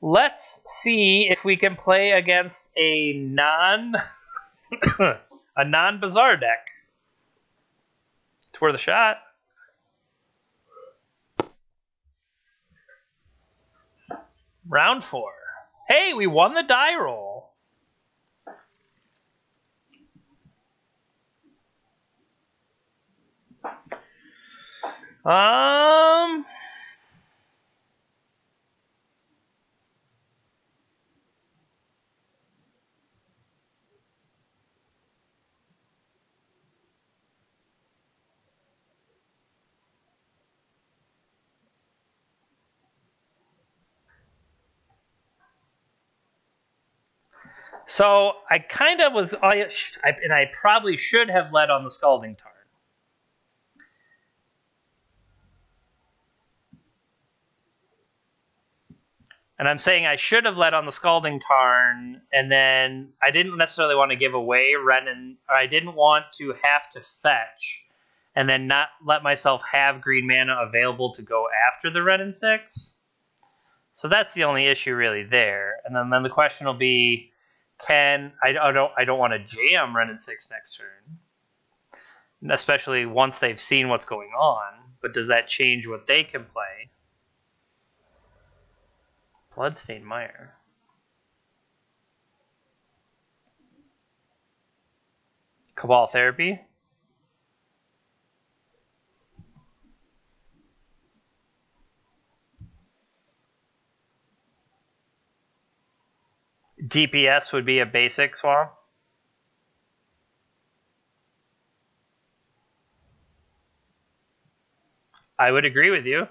Let's see if we can play against a non-Bazaar deck. It's worth a shot. Round 4. Hey, we won the die roll. So I kind of was, and I probably should have led on the Scalding Tarn. And I'm saying I should have led on the Scalding Tarn, and then I didn't necessarily want to give away Wrenn, or I didn't want to have to fetch, and then not let myself have green mana available to go after the Wrenn 6. So that's the only issue really there. And then the question will be, I don't want to jam Wrenn 6 next turn, especially once they've seen what's going on. But does that change what they can play? Bloodstained Mire. Cabal Therapy. DPS would be a basic swamp. I would agree with you.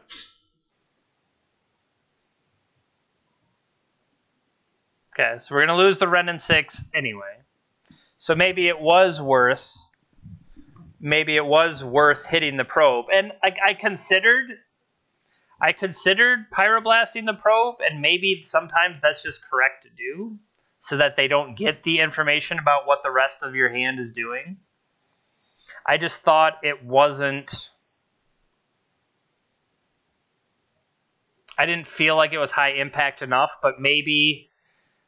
Okay, so we're going to lose the Wrenn 6 anyway. So maybe it was worth hitting the probe. And I considered pyroblasting the probe, and maybe sometimes that's just correct to do so that they don't get the information about what the rest of your hand is doing. I just thought it wasn't... I didn't feel like it was high impact enough, but maybe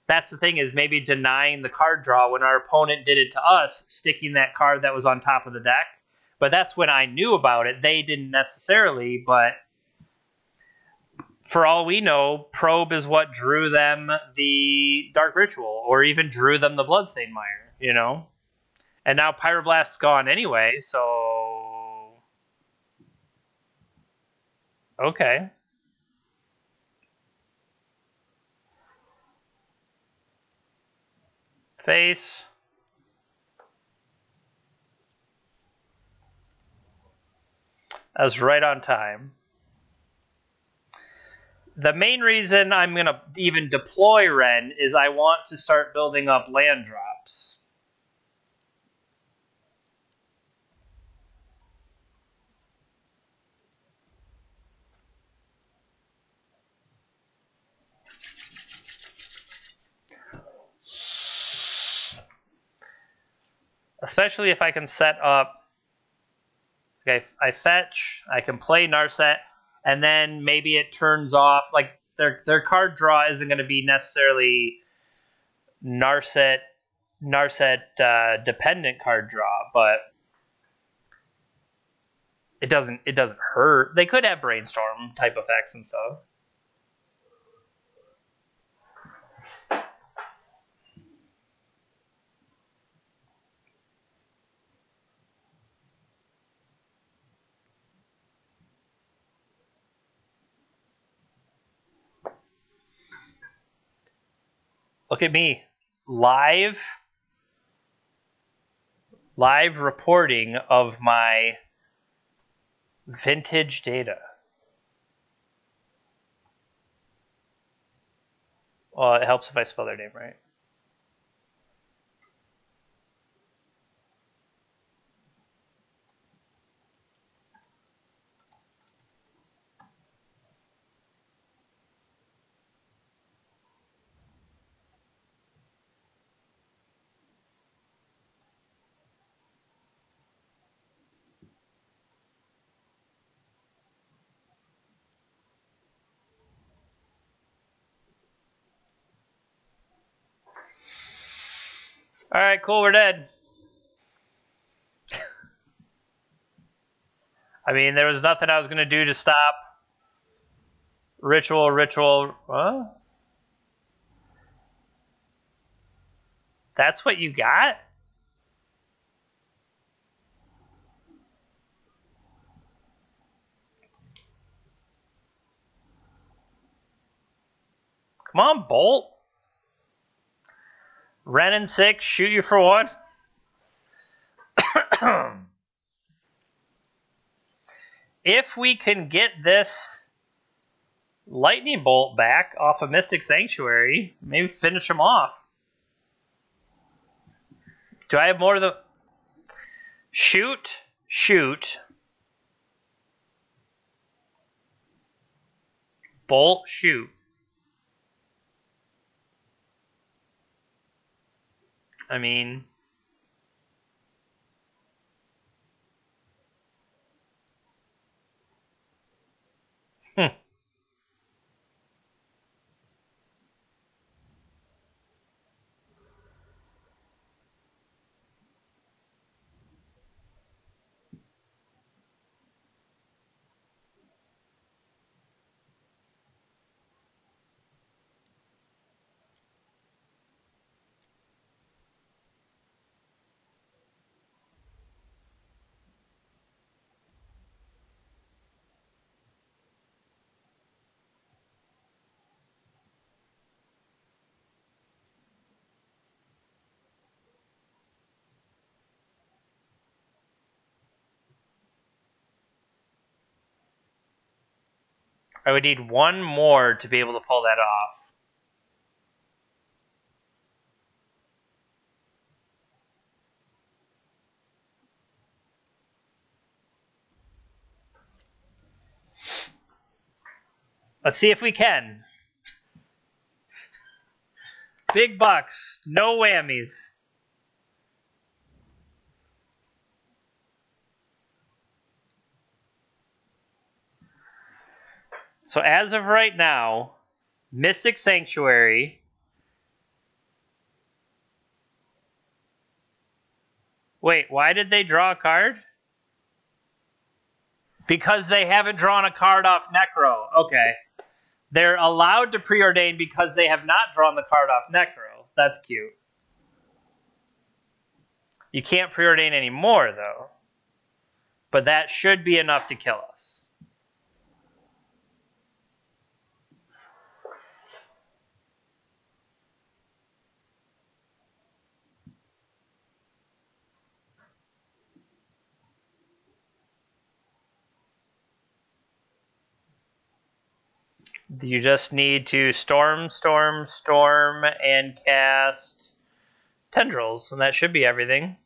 that's the thing, is maybe denying the card draw when our opponent did it to us, sticking that card that was on top of the deck. But that's when I knew about it. They didn't necessarily, but for all we know, Probe is what drew them the Dark Ritual, or even drew them the Bloodstained Mire, you know? And now Pyroblast's gone anyway, so... Okay. Face. I was right on time. The main reason I'm going to even deploy Wrenn is I want to start building up land drops. Especially if I can set up... Okay, I fetch, I can play Narset, and then maybe it turns off... Like, their card draw isn't going to be necessarily Narset dependent card draw, but it doesn't hurt. They could have Brainstorm type effects and stuff. Look at me. Live reporting of my vintage data. Well, it helps if I spell their name right. All right, cool, we're dead. I mean, there was nothing I was going to do to stop ritual. Huh? That's what you got? Come on, Bolt. Ren and 6, shoot you for 1. If we can get this lightning bolt back off of Mystic Sanctuary, maybe finish him off. Do I have more of the... Shoot. Bolt, shoot. I mean... I would need one more to be able to pull that off. Let's see if we can. Big bucks, no whammies. So as of right now, Mystic Sanctuary. Wait, why did they draw a card? Because they haven't drawn a card off Necro. Okay. They're allowed to preordain because they have not drawn the card off Necro. That's cute. You can't preordain anymore, though. But that should be enough to kill us. You just need to storm, and cast Tendrils, and that should be everything.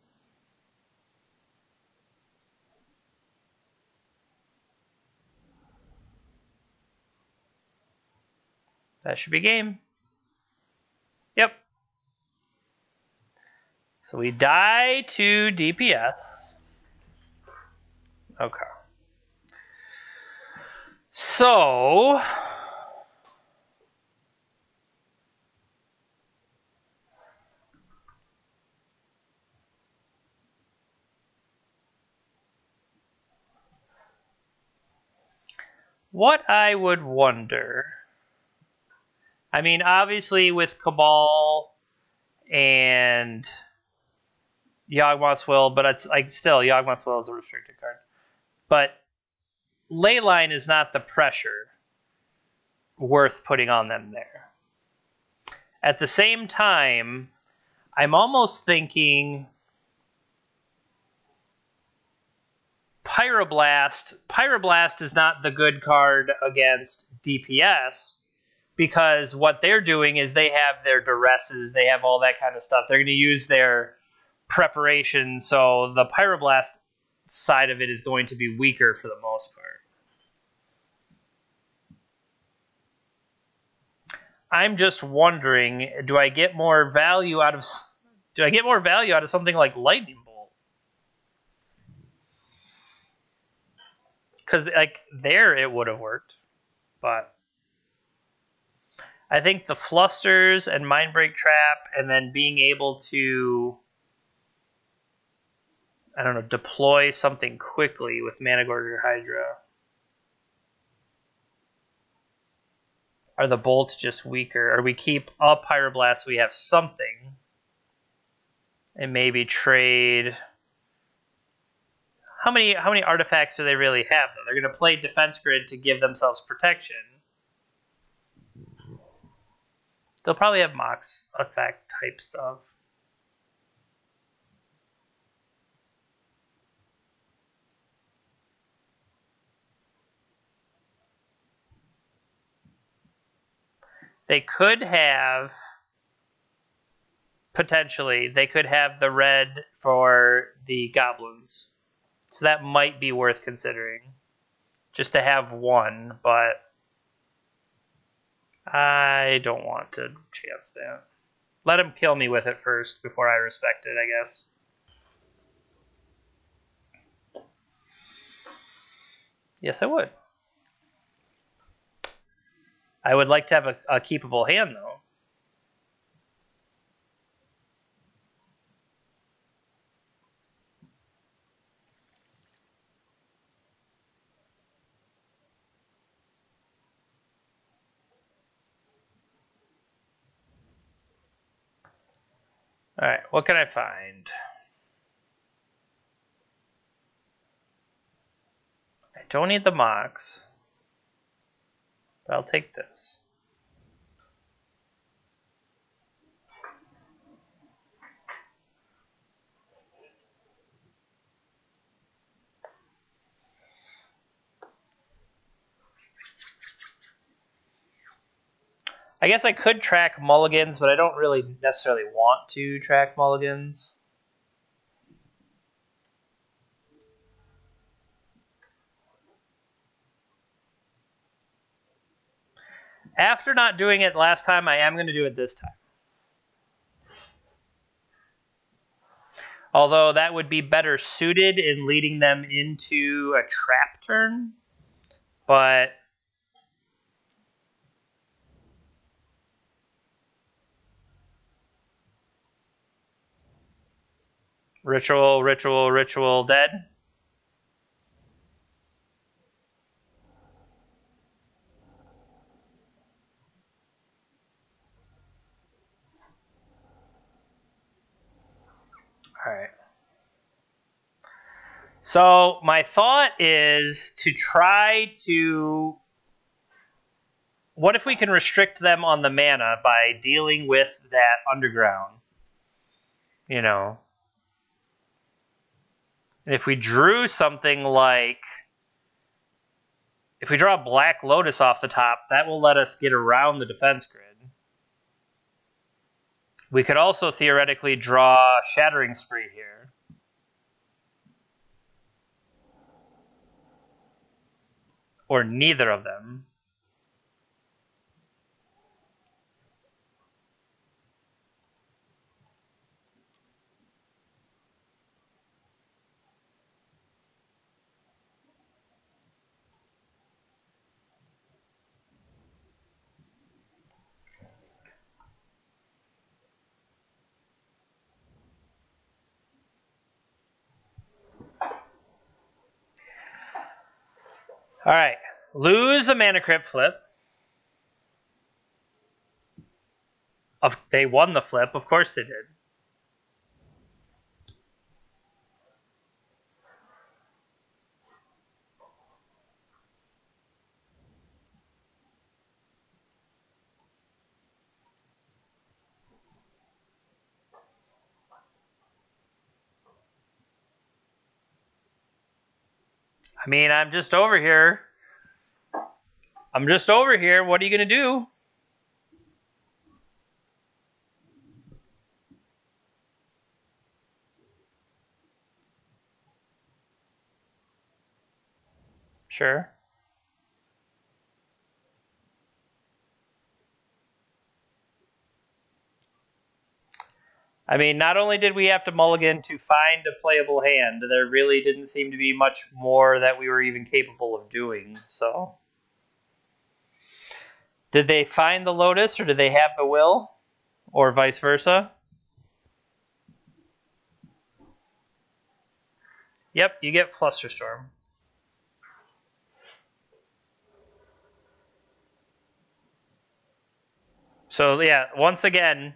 That should be game. Yep. So we die to DPS. Okay. So... what I would wonder... I mean, obviously with Cabal and Yawgmoth's Will, but it's like still Yawgmoth's Will is a restricted card. But Leyline is not the pressure worth putting on them there. At the same time, I'm almost thinking Pyroblast. Pyroblast is not the good card against DPS, because what they're doing is they have their duresses, they have all that kind of stuff. They're going to use their preparation, so the Pyroblast side of it is going to be weaker for the most part. I'm just wondering, do I get more value out of something like Lightning Bolt? Because like there it would have worked, but I think the Flusters and Mindbreak Trap, and then being able to, I don't know, deploy something quickly with Managorger Hydra. Are the bolts just weaker? Or we keep a Pyroblast, we have something. And maybe trade. How many artifacts do they really have, though? They're going to play Defense Grid to give themselves protection. They'll probably have Mox effect type stuff. They could have, potentially, they could have the red for the goblins. So that might be worth considering. Just to have one, but I don't want to chance that. Let him kill me with it first before I respect it, I guess. Yes, I would. I would like to have a keepable hand, though. All right, what can I find? I don't need the Mox, but I'll take this. I guess I could track mulligans, but I don't really necessarily want to track mulligans. After not doing it last time, I am going to do it this time. Although that would be better suited in leading them into a trap turn. But ritual, dead. All right. So my thought is to try to... What if we can restrict them on the mana by dealing with that underground? You know. And if we drew something like... If we draw Black Lotus off the top, that will let us get around the defense grid. We could also theoretically draw Shattering Spree here. Or neither of them. All right. Lose a Mana Crypt flip. They won the flip. Of course they did. I mean, I'm just over here. What are you going to do? Sure. I mean, not only did we have to mulligan to find a playable hand, there really didn't seem to be much more that we were even capable of doing, so... Did they find the Lotus, or did they have the will? Or vice versa? Yep, you get Flusterstorm. So yeah, once again,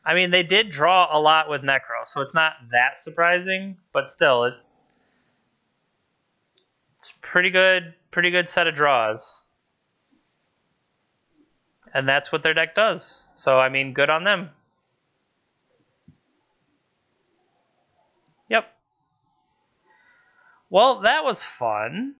I mean, they did draw a lot with Necro, so it's not that surprising, but still, it's pretty good set of draws. And that's what their deck does. So, I mean, good on them. Yep. Well, that was fun.